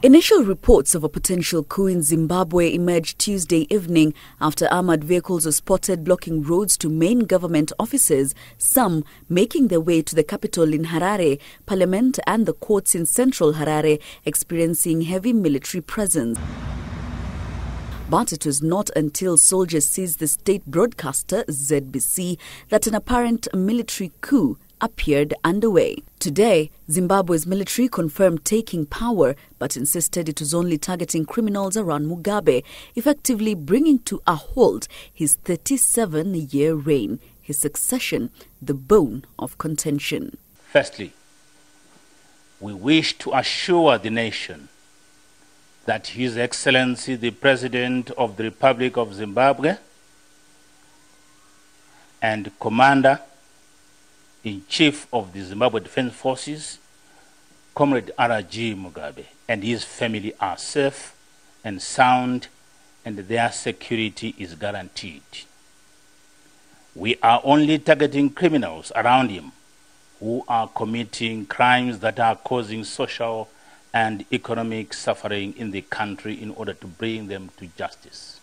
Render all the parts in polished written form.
Initial reports of a potential coup in Zimbabwe emerged Tuesday evening after armored vehicles were spotted blocking roads to main government offices, some making their way to the capital in Harare, parliament and the courts in central Harare experiencing heavy military presence. But it was not until soldiers seized the state broadcaster, ZBC, that an apparent military coup appeared underway. Today, Zimbabwe's military confirmed taking power, but insisted it was only targeting criminals around Mugabe, effectively bringing to a halt his 37-year reign, his succession the bone of contention. Firstly, we wish to assure the nation that His Excellency the President of the Republic of Zimbabwe and Commander-in-Chief of the Zimbabwe Defense Forces, Comrade R.G. Mugabe, and his family are safe and sound, and their security is guaranteed. We are only targeting criminals around him who are committing crimes that are causing social and economic suffering in the country in order to bring them to justice.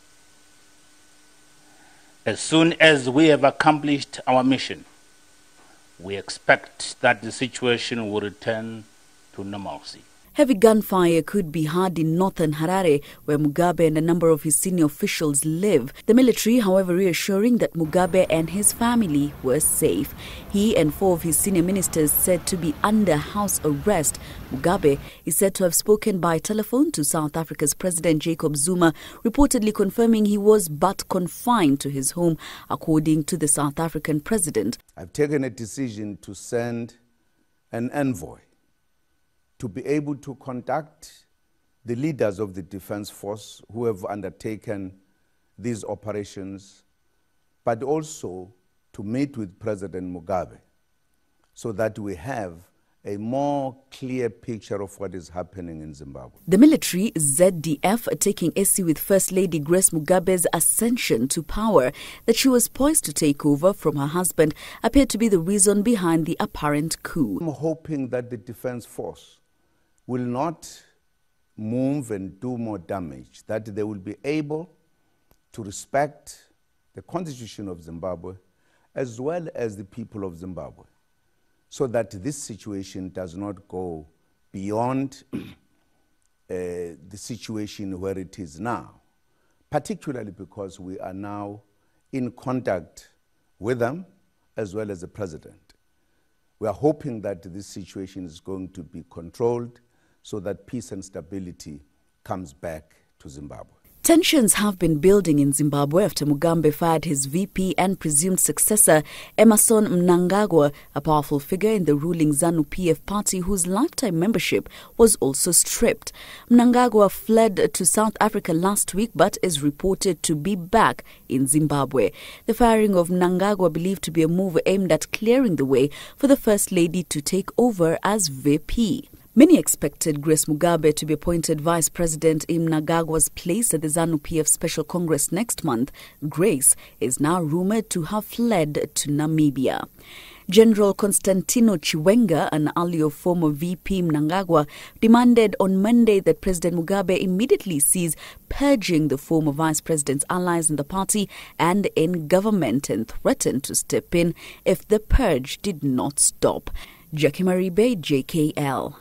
As soon as we have accomplished our mission, we expect that the situation will return to normalcy. Heavy gunfire could be heard in northern Harare, where Mugabe and a number of his senior officials live. The military, however, reassuring that Mugabe and his family were safe. He and 4 of his senior ministers said to be under house arrest. Mugabe is said to have spoken by telephone to South Africa's President Jacob Zuma, reportedly confirming he was but confined to his home, according to the South African president. I've taken a decision to send an envoy to be able to contact the leaders of the Defense Force who have undertaken these operations, but also to meet with President Mugabe so that we have a more clear picture of what is happening in Zimbabwe. The military, ZDF, taking issue with First Lady Grace Mugabe's ascension to power, that she was poised to take over from her husband, appeared to be the reason behind the apparent coup. I'm hoping that the Defense Force will not move and do more damage, that they will be able to respect the Constitution of Zimbabwe as well as the people of Zimbabwe, so that this situation does not go beyond the situation where it is now, particularly because we are now in contact with them as well as the president. We are hoping that this situation is going to be controlled so that peace and stability comes back to Zimbabwe. Tensions have been building in Zimbabwe after Mugabe fired his VP and presumed successor, Emmerson Mnangagwa, a powerful figure in the ruling ZANU-PF party whose lifetime membership was also stripped. Mnangagwa fled to South Africa last week but is reported to be back in Zimbabwe. The firing of Mnangagwa believed to be a move aimed at clearing the way for the First Lady to take over as VP. Many expected Grace Mugabe to be appointed Vice President in Mnangagwa's place at the ZANU-PF Special Congress next month. Grace is now rumoured to have fled to Namibia. General Constantino Chiwenga, an ally of former VP Mnangagwa, demanded on Monday that President Mugabe immediately cease purging the former vice president's allies in the party and in government, and threatened to step in if the purge did not stop. Jackie Maribe, JKL.